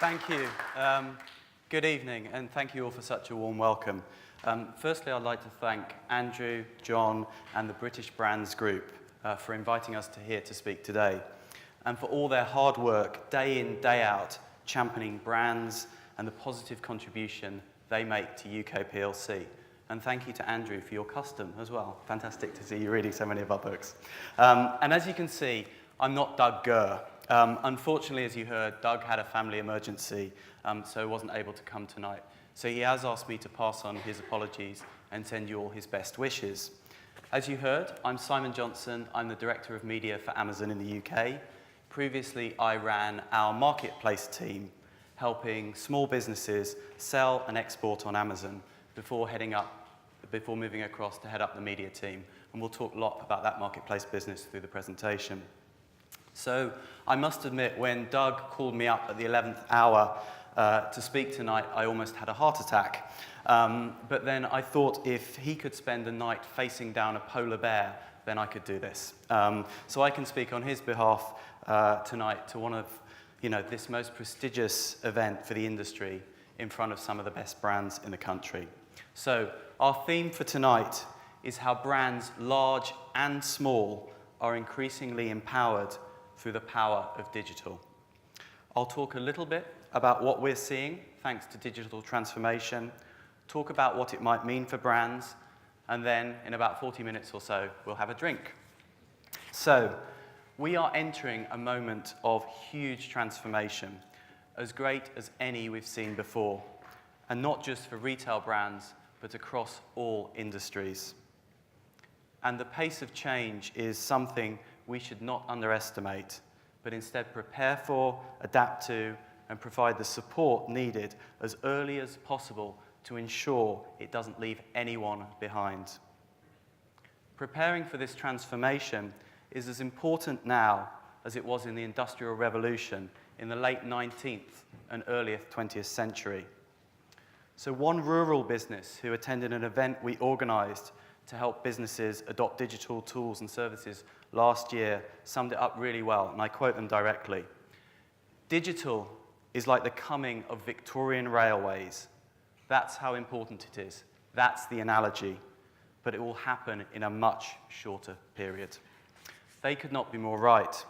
Thank you. Good evening, and thank you all for such a warm welcome. Firstly, I'd like to thank Andrew, John, and the British Brands Group for inviting us here to speak today, and for all their hard work, day in, day out, championing brands and the positive contribution they make to UK PLC. And thank you to Andrew for your custom as well. Fantastic to see you reading so many of our books. And as you can see, I'm not Doug Gurr. Unfortunately, as you heard, Doug had a family emergency, so wasn't able to come tonight. So he has asked me to pass on his apologies and send you all his best wishes. As you heard, I'm Simon Johnson. I'm the Director of Media for Amazon in the UK. Previously, I ran our marketplace team, helping small businesses sell and export on Amazon before moving across to head up the media team. And we'll talk a lot about that marketplace business through the presentation. So I must admit, when Doug called me up at the 11th hour to speak tonight, I almost had a heart attack. But then I thought if he could spend the night facing down a polar bear, then I could do this. So I can speak on his behalf tonight to one of this most prestigious event for the industry in front of some of the best brands in the country. So our theme for tonight is how brands large and small are increasingly empowered through the power of digital. I'll talk a little bit about what we're seeing thanks to digital transformation, talk about what it might mean for brands, and then in about 40 minutes or so, we'll have a drink. So we are entering a moment of huge transformation, as great as any we've seen before, and not just for retail brands, but across all industries. And the pace of change is something we should not underestimate, but instead prepare for, adapt to, and provide the support needed as early as possible to ensure it doesn't leave anyone behind. Preparing for this transformation is as important now as it was in the Industrial Revolution in the late 19th and early 20th century. So one rural business who attended an event we organized to help businesses adopt digital tools and services last year summed it up really well, and I quote them directly. Digital is like the coming of Victorian railways. That's how important it is. That's the analogy. But it will happen in a much shorter period. They could not be more right.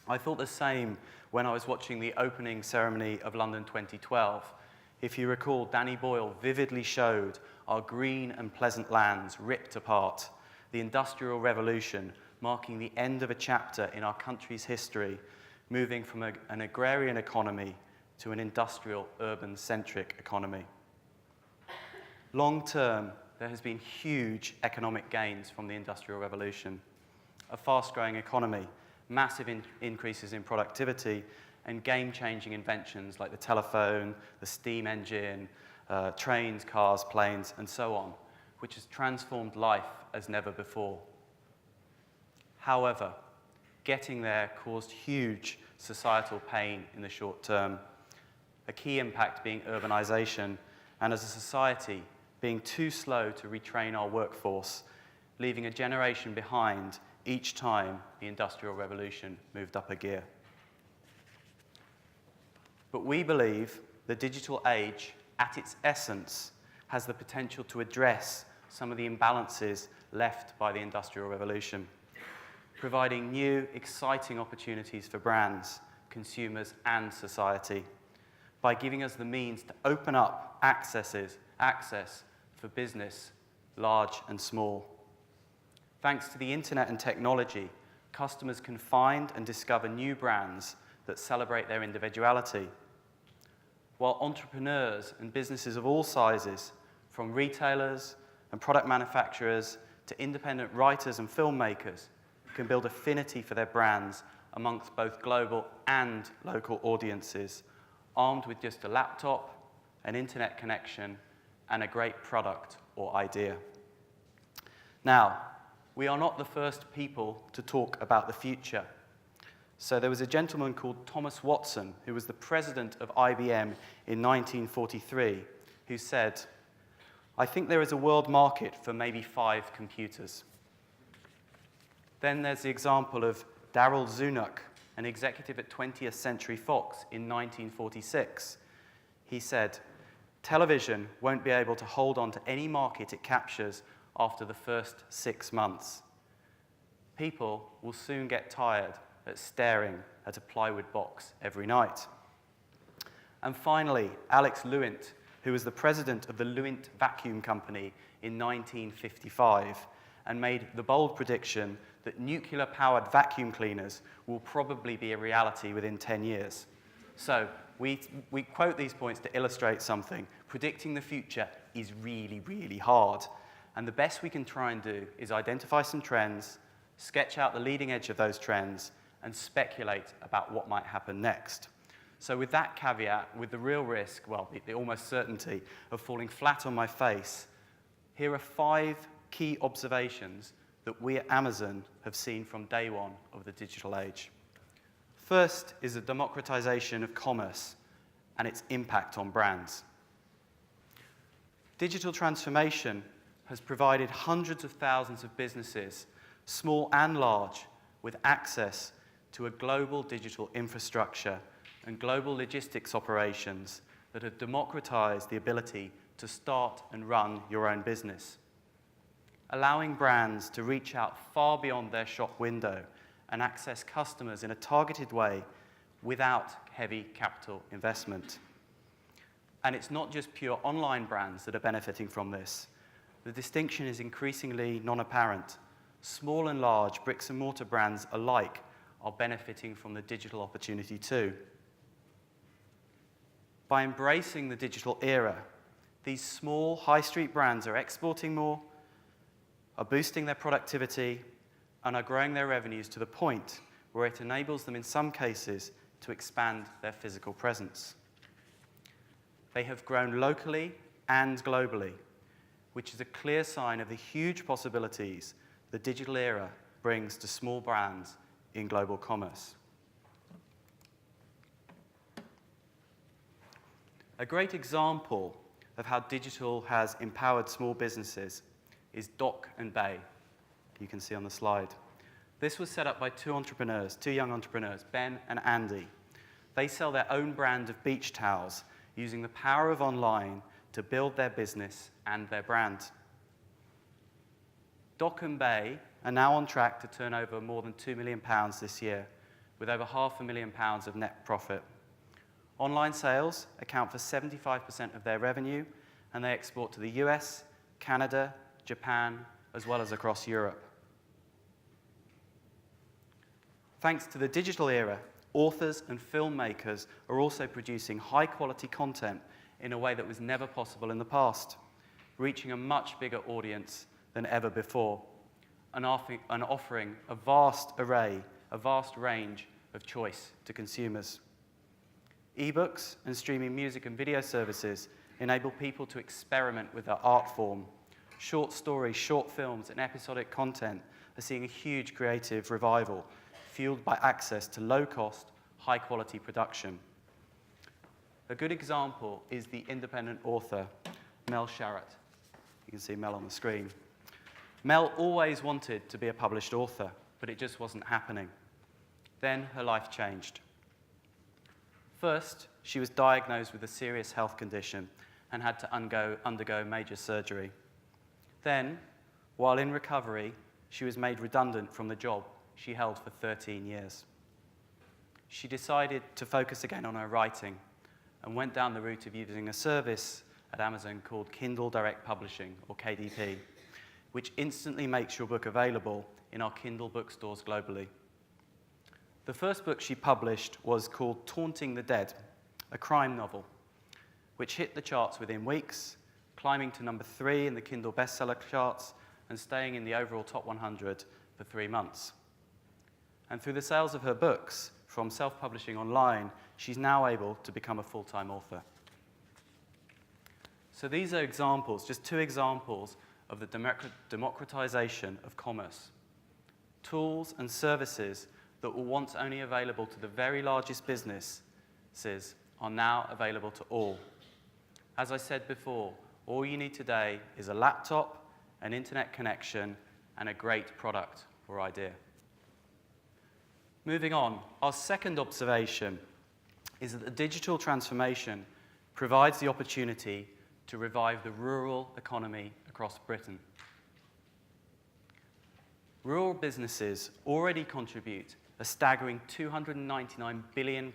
I thought the same when I was watching the opening ceremony of London 2012. If you recall, Danny Boyle vividly showed our green and pleasant lands ripped apart, the Industrial Revolution marking the end of a chapter in our country's history, moving from an agrarian economy to an industrial, urban-centric economy. Long term, there has been huge economic gains from the Industrial Revolution. A fast-growing economy, massive increases in productivity, and game-changing inventions like the telephone, the steam engine, trains, cars, planes, and so on, which has transformed life as never before. However, getting there caused huge societal pain in the short term, a key impact being urbanization, and as a society, being too slow to retrain our workforce, leaving a generation behind each time the Industrial Revolution moved up a gear. But we believe the digital age, at its essence, has the potential to address some of the imbalances left by the Industrial Revolution, providing new, exciting opportunities for brands, consumers, and society, by giving us the means to open up access for business, large and small. Thanks to the internet and technology, customers can find and discover new brands that celebrate their individuality, while entrepreneurs and businesses of all sizes, from retailers and product manufacturers to independent writers and filmmakers, can build affinity for their brands amongst both global and local audiences, armed with just a laptop, an internet connection, and a great product or idea. Now, we are not the first people to talk about the future. So there was a gentleman called Thomas Watson, who was the president of IBM in 1943, who said, "I think there is a world market for maybe 5 computers." Then there's the example of Darryl Zanuck, an executive at 20th Century Fox in 1946. He said, "Television won't be able to hold on to any market it captures after the first 6 months. People will soon get tired at staring at a plywood box every night." And finally, Alex Lewint, who was the president of the Lewint Vacuum Company in 1955, and made the bold prediction that nuclear-powered vacuum cleaners will probably be a reality within 10 years. So we quote these points to illustrate something. Predicting the future is really, really hard. And the best we can try and do is identify some trends, sketch out the leading edge of those trends, and speculate about what might happen next. So with that caveat, with the real risk, well, the almost certainty of falling flat on my face, here are 5 key observations that we at Amazon have seen from day one of the digital age. First is the democratisation of commerce and its impact on brands. Digital transformation has provided hundreds of thousands of businesses, small and large, with access to a global digital infrastructure and global logistics operations that have democratized the ability to start and run your own business, allowing brands to reach out far beyond their shop window and access customers in a targeted way without heavy capital investment. And it's not just pure online brands that are benefiting from this. The distinction is increasingly non-apparent. Small and large bricks and mortar brands alike are benefiting from the digital opportunity too. By embracing the digital era, these small high street brands are exporting more, are boosting their productivity, and are growing their revenues to the point where it enables them in some cases to expand their physical presence. They have grown locally and globally, which is a clear sign of the huge possibilities the digital era brings to small brands in global commerce. A great example of how digital has empowered small businesses is Dock and Bay, you can see on the slide. This was set up by two young entrepreneurs, Ben and Andy. They sell their own brand of beach towels using the power of online to build their business and their brand. Dock and Bay are now on track to turn over more than £2 million this year, with over £500,000 of net profit. Online sales account for 75% of their revenue, and they export to the US, Canada, Japan, as well as across Europe. Thanks to the digital era, authors and filmmakers are also producing high-quality content in a way that was never possible in the past, reaching a much bigger audience than ever before, and offering a vast range of choice to consumers. Ebooks and streaming music and video services enable people to experiment with their art form. Short stories, short films, and episodic content are seeing a huge creative revival, fueled by access to low-cost, high-quality production. A good example is the independent author, Mel Sharratt. You can see Mel on the screen. Mel always wanted to be a published author, but it just wasn't happening. Then her life changed. First, she was diagnosed with a serious health condition and had to undergo major surgery. Then, while in recovery, she was made redundant from the job she held for 13 years. She decided to focus again on her writing and went down the route of using a service at Amazon called Kindle Direct Publishing, or KDP, which instantly makes your book available in our Kindle bookstores globally. The first book she published was called Taunting the Dead, a crime novel, which hit the charts within weeks, climbing to number 3 in the Kindle bestseller charts and staying in the overall top 100 for 3 months. And through the sales of her books from self-publishing online, she's now able to become a full-time author. So these are examples, just 2 examples of the democratization of commerce. Tools and services that were once only available to the very largest businesses are now available to all. As I said before, all you need today is a laptop, an internet connection, and a great product or idea. Moving on, our second observation is that the digital transformation provides the opportunity to revive the rural economy across Britain. Rural businesses already contribute a staggering £299 billion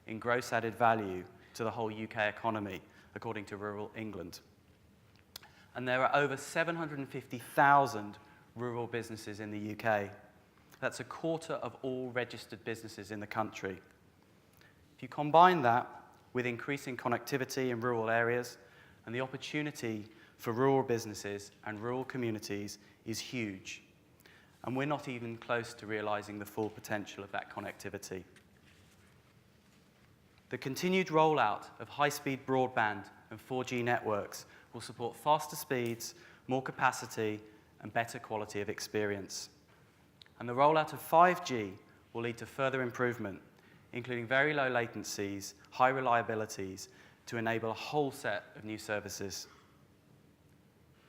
in gross added value to the whole UK economy, according to Rural England. And there are over 750,000 rural businesses in the UK. That's a quarter of all registered businesses in the country. If you combine that with increasing connectivity in rural areas, and the opportunity for rural businesses and rural communities is huge. And we're not even close to realising the full potential of that connectivity. The continued rollout of high-speed broadband and 4G networks will support faster speeds, more capacity, and better quality of experience. And the rollout of 5G will lead to further improvement, including very low latencies, high reliabilities, to enable a whole set of new services.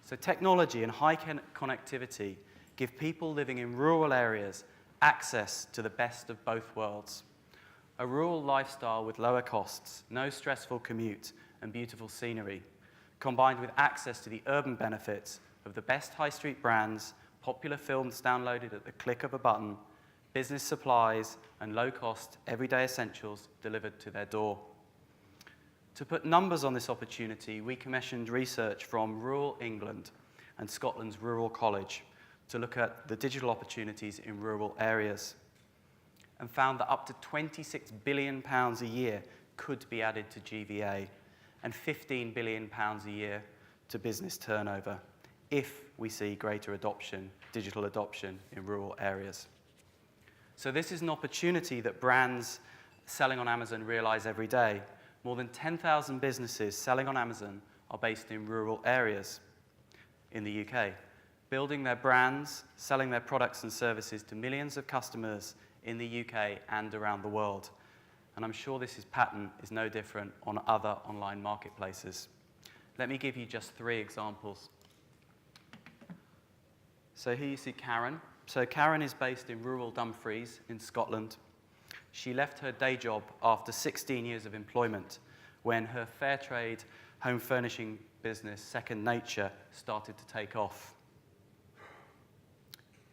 So technology and high connectivity give people living in rural areas access to the best of both worlds. A rural lifestyle with lower costs, no stressful commute, and beautiful scenery, combined with access to the urban benefits of the best high street brands, popular films downloaded at the click of a button, business supplies, and low-cost everyday essentials delivered to their door. To put numbers on this opportunity, we commissioned research from Rural England and Scotland's Rural College to look at the digital opportunities in rural areas, and found that up to £26 billion a year could be added to GVA, and £15 billion a year to business turnover, if we see greater adoption, digital adoption in rural areas. So this is an opportunity that brands selling on Amazon realise every day. More than 10,000 businesses selling on Amazon are based in rural areas in the UK, building their brands, selling their products and services to millions of customers in the UK and around the world. And I'm sure this pattern is no different on other online marketplaces. Let me give you just 3 examples. So here you see Karen. So Karen is based in rural Dumfries in Scotland. She left her day job after 16 years of employment when her fair trade home furnishing business, Second Nature, started to take off.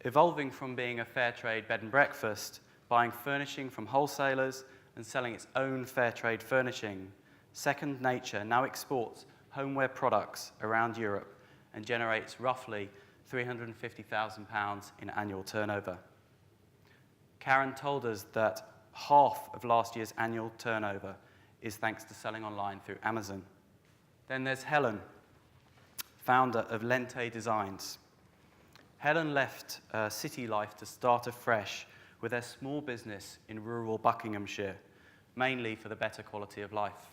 Evolving from being a fair trade bed and breakfast, buying furnishing from wholesalers and selling its own fair trade furnishing, Second Nature now exports homeware products around Europe and generates roughly £350,000 in annual turnover. Karen told us that half of last year's annual turnover is thanks to selling online through Amazon. Then there's Helen, founder of Lente Designs. Helen left city life to start afresh with their small business in rural Buckinghamshire, mainly for the better quality of life.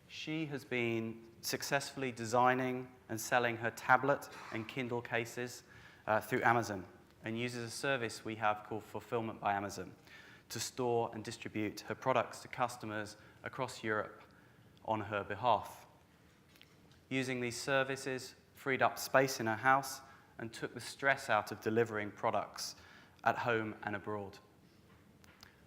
She has been successfully designing and selling her tablet and Kindle cases through Amazon, and uses a service we have called Fulfillment by Amazon to store and distribute her products to customers across Europe on her behalf. Using these services freed up space in her house and took the stress out of delivering products at home and abroad.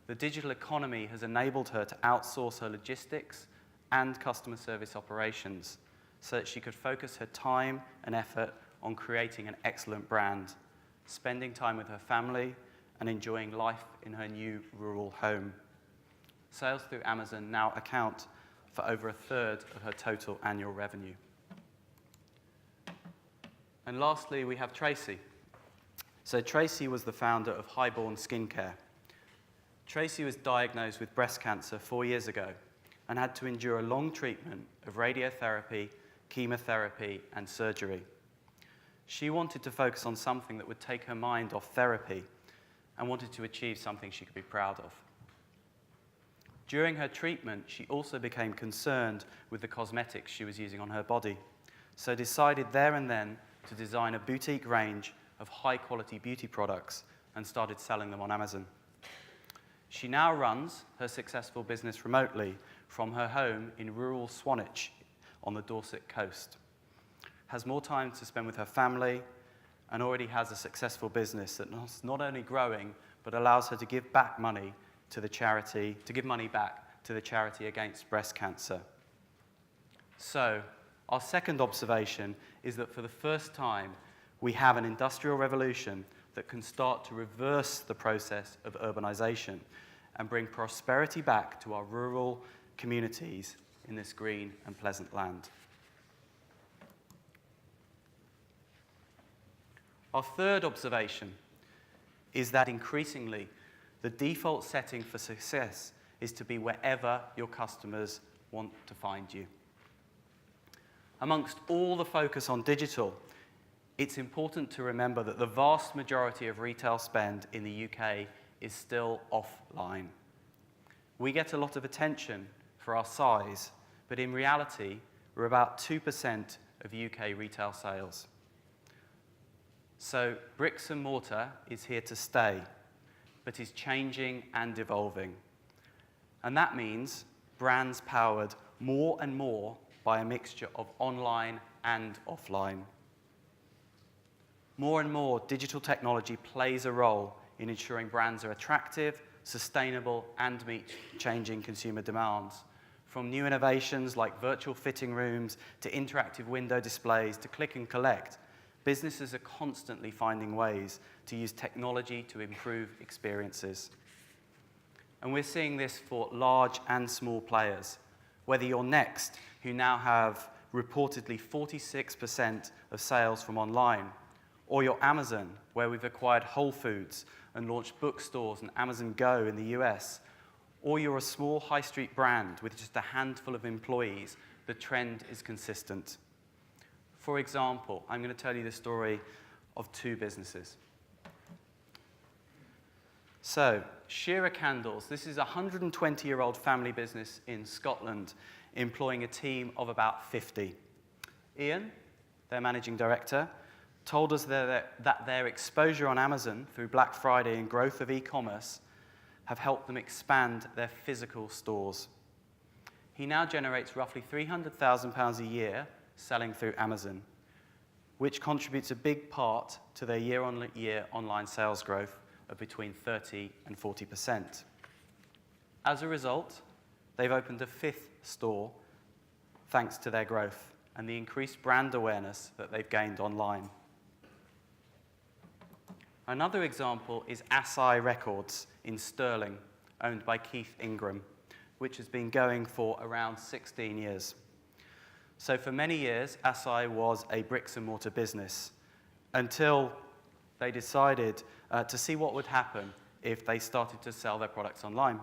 The digital economy has enabled her to outsource her logistics and customer service operations so that she could focus her time and effort on creating an excellent brand, spending time with her family, and enjoying life in her new rural home. Sales through Amazon now account for over 1/3 of her total annual revenue. And lastly, we have Tracy. So Tracy was the founder of Highborn Skincare. Tracy was diagnosed with breast cancer 4 years ago and had to endure a long treatment of radiotherapy, chemotherapy, and surgery. She wanted to focus on something that would take her mind off therapy and wanted to achieve something she could be proud of. During her treatment, she also became concerned with the cosmetics she was using on her body, so decided there and then to design a boutique range of high-quality beauty products and started selling them on Amazon. She now runs her successful business remotely from her home in rural Swanage on the Dorset coast, has more time to spend with her family, and already has a successful business that's not only growing, but allows her to give back money to the charity, to give money back to the charity against breast cancer. So, our second observation is that for the first time, we have an industrial revolution that can start to reverse the process of urbanization and bring prosperity back to our rural communities in this green and pleasant land. Our third observation is that increasingly, the default setting for success is to be wherever your customers want to find you. Amongst all the focus on digital, it's important to remember that the vast majority of retail spend in the UK is still offline. We get a lot of attention for our size, but in reality, we're about 2% of UK retail sales. So bricks and mortar is here to stay, but is changing and evolving. And that means brands powered more and more by a mixture of online and offline. More and more digital technology plays a role in ensuring brands are attractive, sustainable, and meet changing consumer demands. From new innovations like virtual fitting rooms to interactive window displays to click and collect, businesses are constantly finding ways to use technology to improve experiences. And we're seeing this for large and small players. Whether you're Next, who now have reportedly 46% of sales from online, or you're Amazon, where we've acquired Whole Foods and launched bookstores and Amazon Go in the US, or you're a small high street brand with just a handful of employees, the trend is consistent. For example, I'm going to tell you the story of two businesses. So, Shearer Candles, this is a 120-year-old family business in Scotland, employing a team of about 50. Ian, their managing director, told us that their exposure on Amazon through Black Friday and growth of e-commerce have helped them expand their physical stores. He now generates roughly £300,000 a year selling through Amazon, which contributes a big part to their year-on-year online sales growth of between 30% and 40%. As a result, they've opened a fifth store thanks to their growth and the increased brand awareness that they've gained online. Another example is Asai Records in Stirling, owned by Keith Ingram, which has been going for around 16 years. So for many years, Asai was a bricks and mortar business until they decided to see what would happen if they started to sell their products online.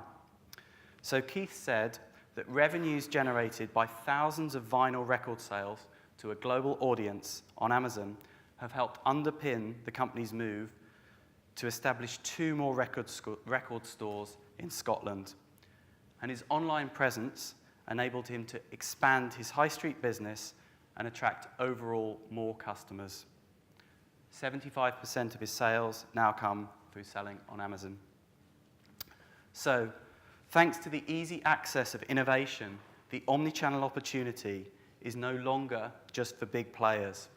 So Keith said that revenues generated by thousands of vinyl record sales to a global audience on Amazon have helped underpin the company's move to establish 2 more record stores in Scotland. And his online presence enabled him to expand his high street business and attract overall more customers. 75% of his sales now come through selling on Amazon. So, thanks to the easy access of innovation, the omni-channel opportunity is no longer just for big players.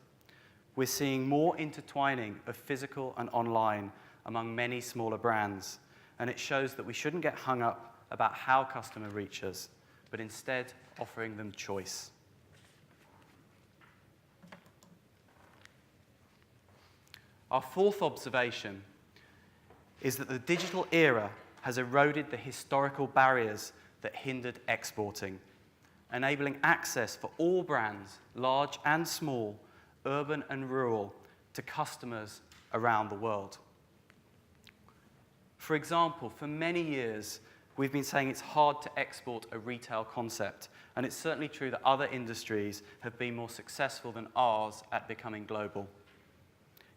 We're seeing more intertwining of physical and online among many smaller brands, and it shows that we shouldn't get hung up about how customers reach us, but instead offering them choice. Our fourth observation is that the digital era has eroded the historical barriers that hindered exporting, enabling access for all brands, large and small, urban and rural, to customers around the world. For example, for many years, we've been saying it's hard to export a retail concept, and it's certainly true that other industries have been more successful than ours at becoming global.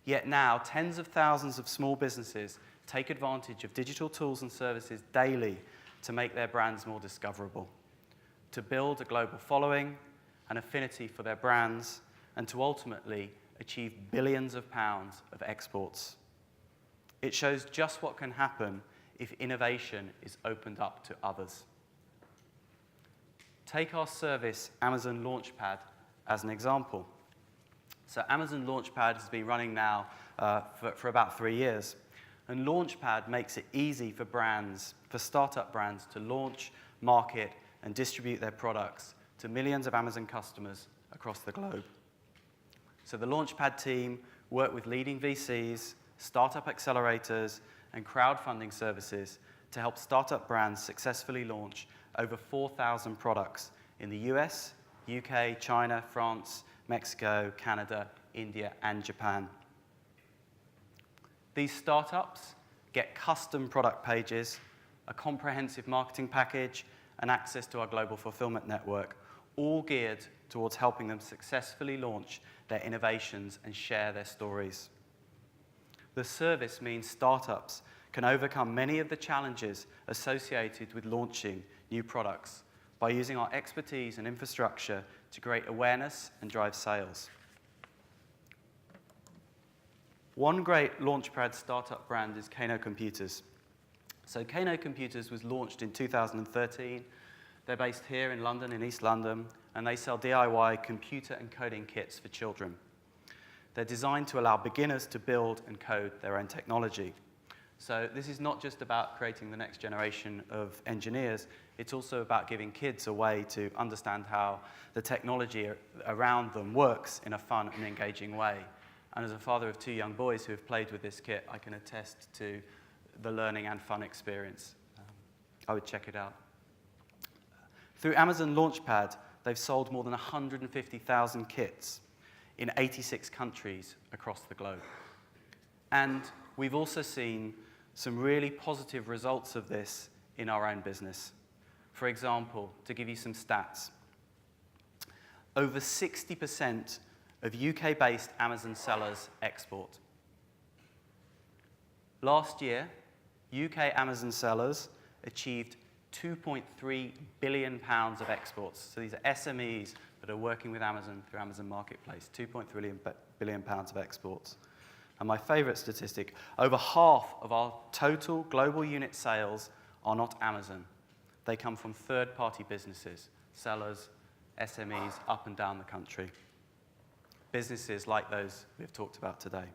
Yet now, tens of thousands of small businesses take advantage of digital tools and services daily to make their brands more discoverable, to build a global following, an affinity for their brands, and to ultimately achieve billions of pounds of exports. It shows just what can happen if innovation is opened up to others. Take our service, Amazon Launchpad, as an example. So Amazon Launchpad has been running now for about 3 years. And Launchpad makes it easy for brands, for startup brands, to launch, market, and distribute their products to millions of Amazon customers across the globe. So the Launchpad team work with leading VCs, startup accelerators, and crowdfunding services to help startup brands successfully launch over 4,000 products in the US, UK, China, France, Mexico, Canada, India, and Japan. These startups get custom product pages, a comprehensive marketing package, and access to our global fulfillment network, all geared towards helping them successfully launch their innovations and share their stories. The service means startups can overcome many of the challenges associated with launching new products by using our expertise and infrastructure to create awareness and drive sales. One great Launchpad startup brand is Kano Computers. So Kano Computers was launched in 2013. They're based here in London, in East London, and they sell DIY computer and coding kits for children. They're designed to allow beginners to build and code their own technology. So this is not just about creating the next generation of engineers, it's also about giving kids a way to understand how the technology around them works in a fun and engaging way. And as a father of 2 young boys who have played with this kit, I can attest to the learning and fun experience. I would check it out. Through Amazon Launchpad, they've sold more than 150,000 kits in 86 countries across the globe. And we've also seen some really positive results of this in our own business. For example, to give you some stats, over 60% of UK-based Amazon sellers export. Last year, UK Amazon sellers achieved £2.3 billion of exports. So these are SMEs that are working with Amazon through Amazon Marketplace, £2.3 billion of exports. And my favorite statistic, over half of our total global unit sales are not Amazon. They come from third-party businesses, sellers, SMEs up and down the country. Businesses like those we've talked about today.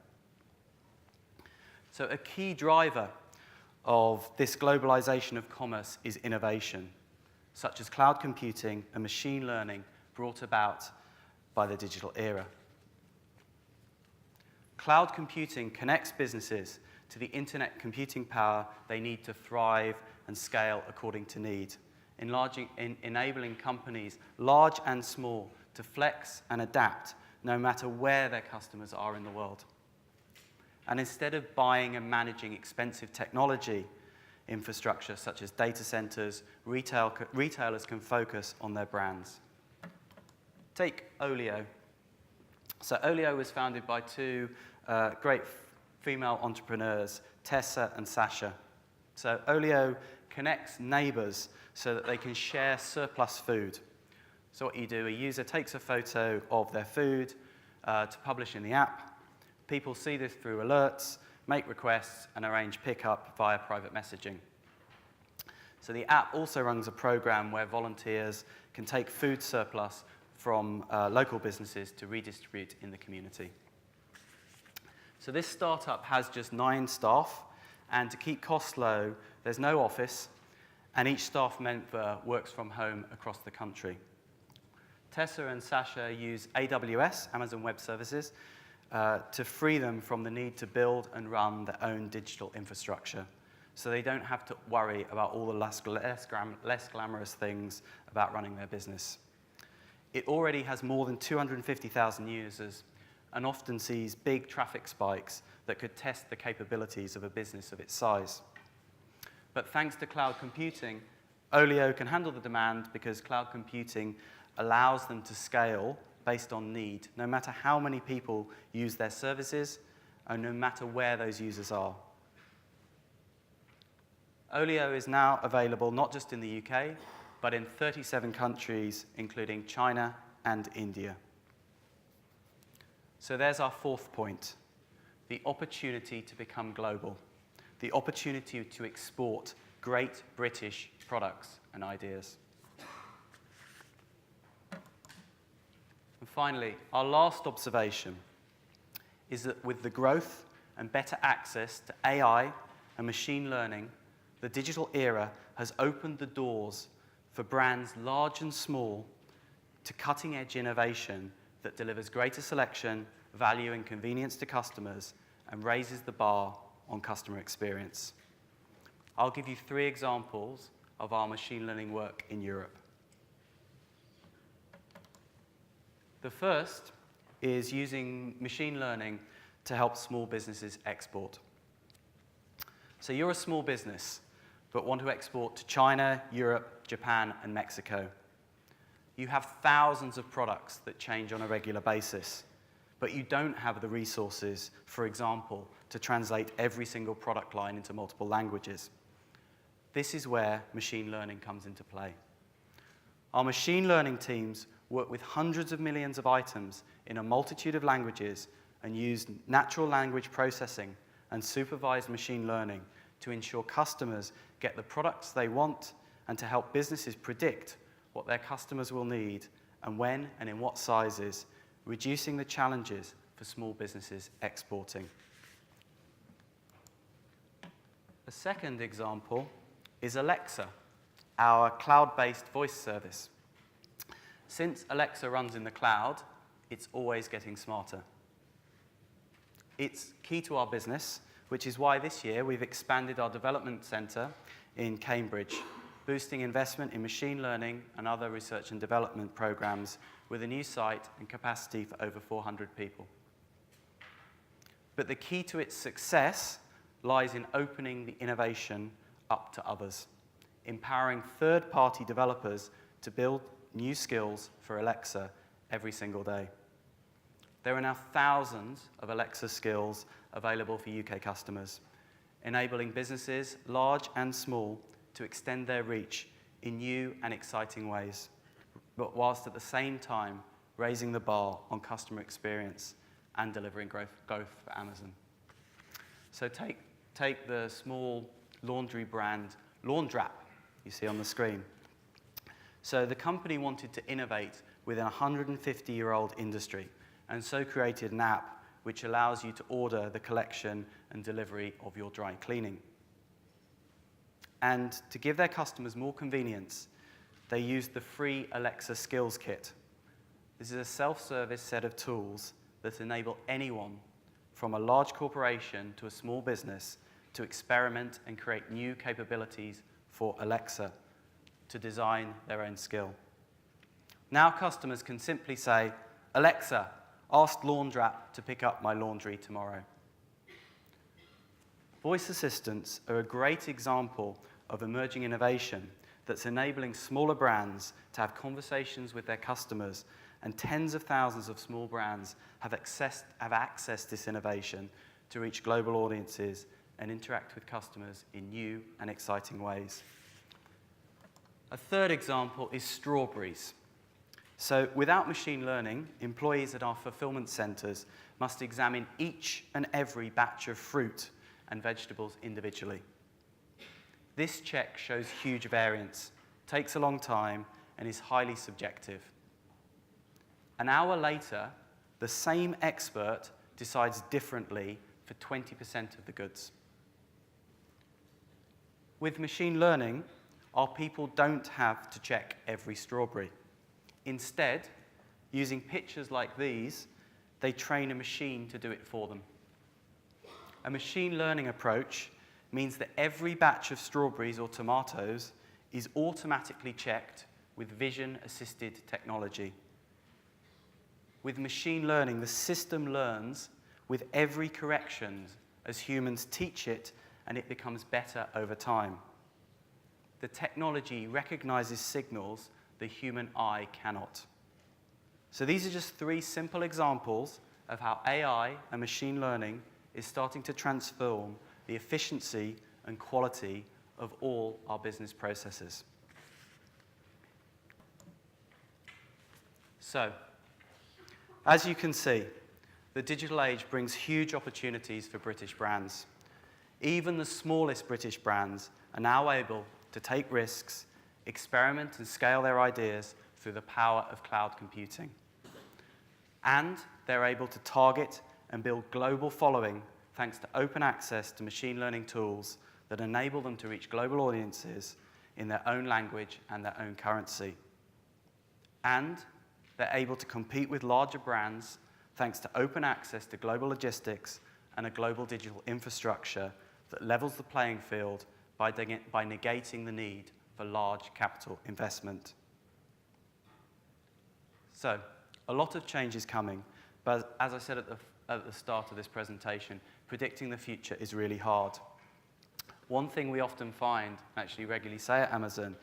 So a key driver of this globalization of commerce is innovation, such as cloud computing and machine learning brought about by the digital era. Cloud computing connects businesses to the internet computing power they need to thrive and scale according to need, enabling companies, large and small, to flex and adapt no matter where their customers are in the world. And instead of buying and managing expensive technology infrastructure such as data centers, retailers can focus on their brands. Take Olio. So Olio was founded by 2 great female entrepreneurs, Tessa and Sasha. So Olio connects neighbors so that they can share surplus food. So what you do, a user takes a photo of their food to publish in the app. People see this through alerts, make requests, and arrange pickup via private messaging. So the app also runs a program where volunteers can take food surplus from local businesses to redistribute in the community. So this startup has just 9 staff, and to keep costs low, there's no office, and each staff member works from home across the country. Tessa and Sasha use AWS, Amazon Web Services, to free them from the need to build and run their own digital infrastructure, so they don't have to worry about all the less glamorous things about running their business. It already has more than 250,000 users and often sees big traffic spikes that could test the capabilities of a business of its size. But thanks to cloud computing, Olio can handle the demand because cloud computing allows them to scale based on need, no matter how many people use their services and no matter where those users are. Olio is now available not just in the UK, but in 37 countries, including China and India. So there's our 4th point, the opportunity to become global, the opportunity to export great British products and ideas. And finally, our last observation is that with the growth and better access to AI and machine learning, the digital era has opened the doors for brands large and small to cutting-edge innovation that delivers greater selection, value, and convenience to customers and raises the bar on customer experience. I'll give you 3 examples of our machine learning work in Europe. The first is using machine learning to help small businesses export. So you're a small business, but want to export to China, Europe, Japan, and Mexico. You have thousands of products that change on a regular basis, but you don't have the resources, for example, to translate every single product line into multiple languages. This is where machine learning comes into play. Our machine learning teams work with hundreds of millions of items in a multitude of languages and use natural language processing and supervised machine learning to ensure customers get the products they want and to help businesses predict what their customers will need and when and in what sizes, reducing the challenges for small businesses exporting. A second example is Alexa, our cloud-based voice service. Since Alexa runs in the cloud, it's always getting smarter. It's key to our business, which is why this year we've expanded our development center in Cambridge, boosting investment in machine learning and other research and development programs with a new site and capacity for over 400 people. But the key to its success lies in opening the innovation up to others, empowering third-party developers to build new skills for Alexa every single day. There are now thousands of Alexa skills available for UK customers, enabling businesses, large and small, to extend their reach in new and exciting ways, but whilst at the same time raising the bar on customer experience and delivering growth for Amazon. So take the small laundry brand Laundrapp you see on the screen. So the company wanted to innovate within a 150-year-old industry, and so created an app which allows you to order the collection and delivery of your dry cleaning. And to give their customers more convenience, they used the free Alexa Skills Kit. This is a self-service set of tools that enable anyone, from a large corporation to a small business, to experiment and create new capabilities for Alexa, to design their own skill. Now customers can simply say, "Alexa, ask Laundrapp to pick up my laundry tomorrow." Voice assistants are a great example of emerging innovation that's enabling smaller brands to have conversations with their customers, and tens of thousands of small brands have accessed this innovation to reach global audiences and interact with customers in new and exciting ways. A third example is strawberries. So without machine learning, employees at our fulfillment centers must examine each and every batch of fruit and vegetables individually. This check shows huge variance, takes a long time, and is highly subjective. An hour later, the same expert decides differently for 20% of the goods. With machine learning, our people don't have to check every strawberry. Instead, using pictures like these, they train a machine to do it for them. A machine learning approach means that every batch of strawberries or tomatoes is automatically checked with vision-assisted technology. With machine learning, the system learns with every correction as humans teach it, and it becomes better over time. The technology recognizes signals the human eye cannot. So these are just 3 simple examples of how AI and machine learning is starting to transform the efficiency and quality of all our business processes. So, as you can see, the digital age brings huge opportunities for British brands. Even the smallest British brands are now able to take risks, experiment and scale their ideas through the power of cloud computing. And they're able to target and build global following thanks to open access to machine learning tools that enable them to reach global audiences in their own language and their own currency. And they're able to compete with larger brands thanks to open access to global logistics and a global digital infrastructure that levels the playing field by negating the need for large capital investment. So, a lot of change is coming, but as I said at the start of this presentation, predicting the future is really hard. One thing we often find, actually regularly say at Amazon,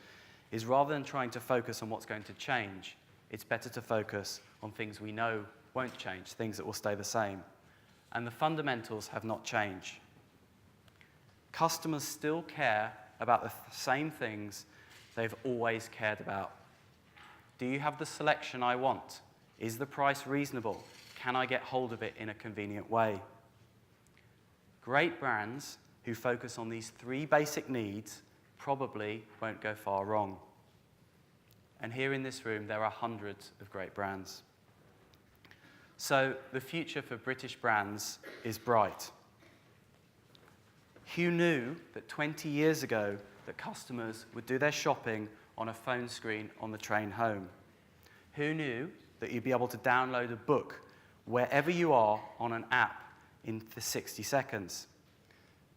is rather than trying to focus on what's going to change, it's better to focus on things we know won't change, things that will stay the same. And the fundamentals have not changed. Customers still care about the same things they've always cared about. Do you have the selection I want? Is the price reasonable? Can I get hold of it in a convenient way? Great brands who focus on these three basic needs probably won't go far wrong. And here in this room, there are hundreds of great brands. So the future for British brands is bright. Who knew that 20 years ago that customers would do their shopping on a phone screen on the train home? Who knew that you'd be able to download a book wherever you are on an app in 60 seconds?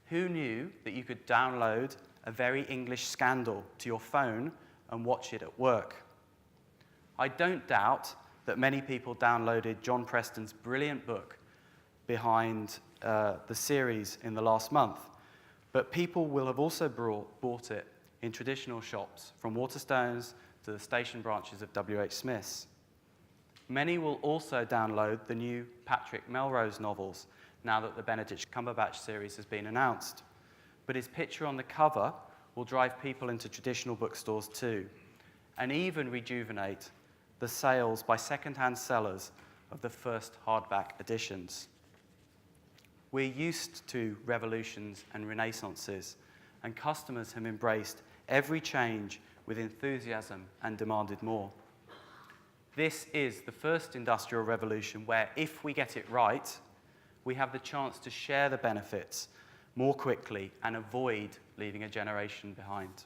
Who knew that you could download a very English scandal to your phone and watch it at work? I don't doubt that many people downloaded John Preston's brilliant book behind the series in the last month, but people will have also bought it in traditional shops, from Waterstones to the station branches of W.H. Smith's. Many will also download the new Patrick Melrose novels, now that the Benedict Cumberbatch series has been announced. But his picture on the cover will drive people into traditional bookstores too, and even rejuvenate the sales by second-hand sellers of the first hardback editions. We're used to revolutions and renaissances, and customers have embraced every change with enthusiasm and demanded more. This is the first industrial revolution where, if we get it right, we have the chance to share the benefits more quickly and avoid leaving a generation behind.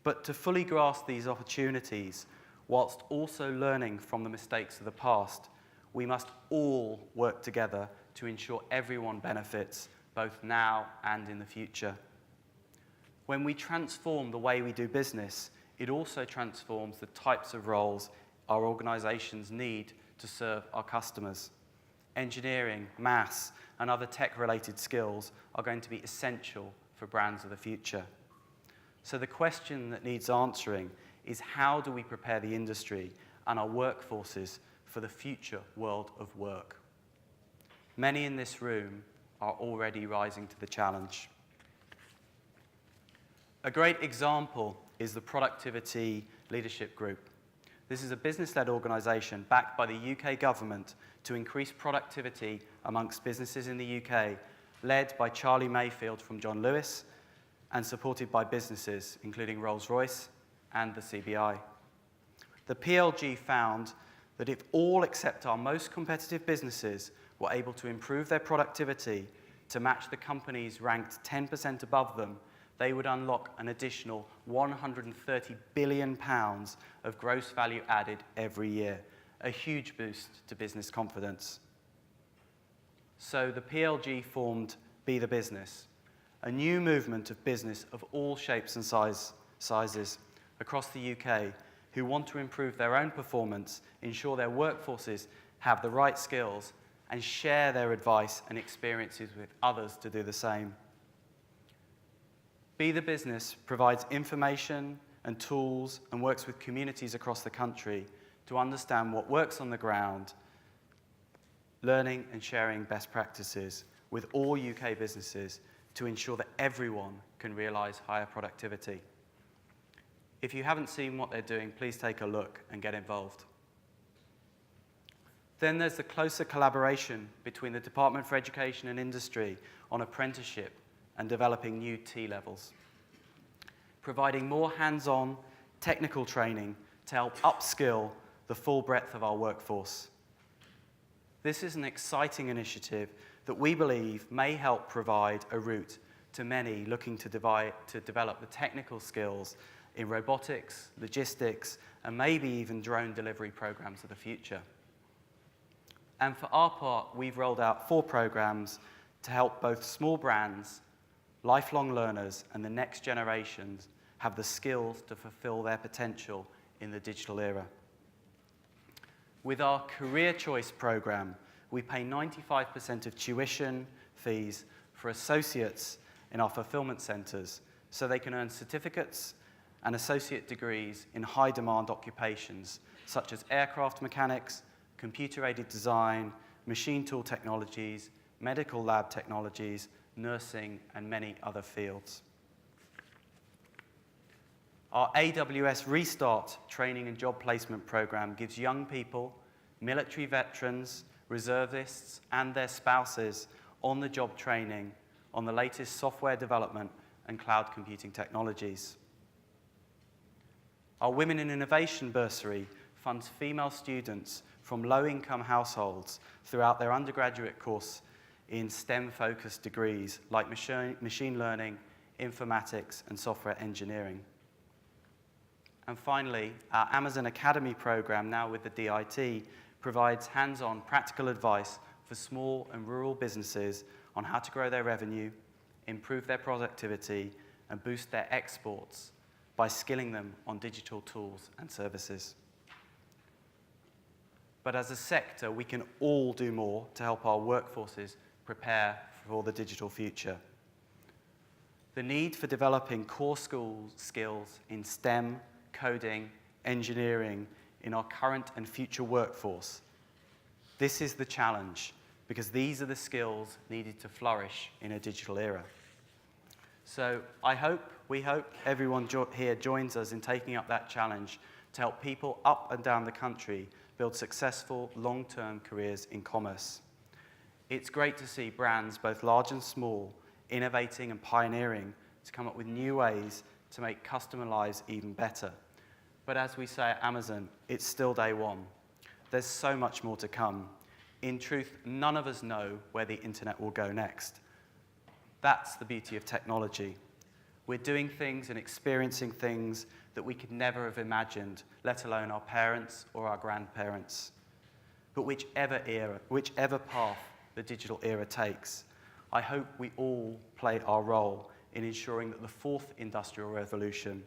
But to fully grasp these opportunities, whilst also learning from the mistakes of the past, we must all work together to ensure everyone benefits, both now and in the future. When we transform the way we do business, it also transforms the types of roles our organizations need to serve our customers. Engineering, maths, and other tech-related skills are going to be essential for brands of the future. So the question that needs answering is, how do we prepare the industry and our workforces for the future world of work? Many in this room are already rising to the challenge. A great example is the Productivity Leadership Group. This is a business-led organisation backed by the UK government to increase productivity amongst businesses in the UK, led by Charlie Mayfield from John Lewis, and supported by businesses including Rolls-Royce and the CBI. The PLG found that if all except our most competitive businesses were able to improve their productivity to match the companies ranked 10% above them, they would unlock an additional £130 billion of gross value added every year, a huge boost to business confidence. So the PLG formed Be the Business, a new movement of business of all shapes and sizes across the UK who want to improve their own performance, ensure their workforces have the right skills, and share their advice and experiences with others to do the same. Be the Business provides information and tools and works with communities across the country to understand what works on the ground, learning and sharing best practices with all UK businesses to ensure that everyone can realise higher productivity. If you haven't seen what they're doing, please take a look and get involved. Then there's the closer collaboration between the Department for Education and Industry on apprenticeship and developing new T-levels, providing more hands-on technical training to help upskill the full breadth of our workforce. This is an exciting initiative that we believe may help provide a route to many looking to develop the technical skills in robotics, logistics, and maybe even drone delivery programs of the future. And for our part, we've rolled out 4 programs to help both small brands, lifelong learners, and the next generations have the skills to fulfill their potential in the digital era. With our Career Choice program, we pay 95% of tuition fees for associates in our fulfillment centers so they can earn certificates and associate degrees in high-demand occupations such as aircraft mechanics, computer-aided design, machine tool technologies, medical lab technologies, nursing, and many other fields. Our AWS Restart training and job placement program gives young people, military veterans, reservists, and their spouses on-the-job training on the latest software development and cloud computing technologies. Our Women in Innovation bursary funds female students from low-income households throughout their undergraduate course in STEM-focused degrees like machine learning, informatics, and software engineering. And finally, our Amazon Academy program, now with the DIT, provides hands-on practical advice for small and rural businesses on how to grow their revenue, improve their productivity, and boost their exports by skilling them on digital tools and services. But as a sector, we can all do more to help our workforces prepare for the digital future. The need for developing core skills in STEM, coding, engineering in our current and future workforce. This is the challenge, because these are the skills needed to flourish in a digital era. So we hope everyone here joins us in taking up that challenge to help people up and down the country build successful long-term careers in commerce. It's great to see brands, both large and small, innovating and pioneering to come up with new ways to make customer lives even better. But as we say at Amazon, it's still day one. There's so much more to come. In truth, none of us know where the internet will go next. That's the beauty of technology. We're doing things and experiencing things that we could never have imagined, let alone our parents or our grandparents. But whichever path the digital era takes, I hope we all play our role in ensuring that the 4th industrial revolution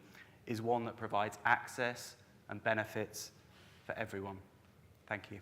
is one that provides access and benefits for everyone. Thank you.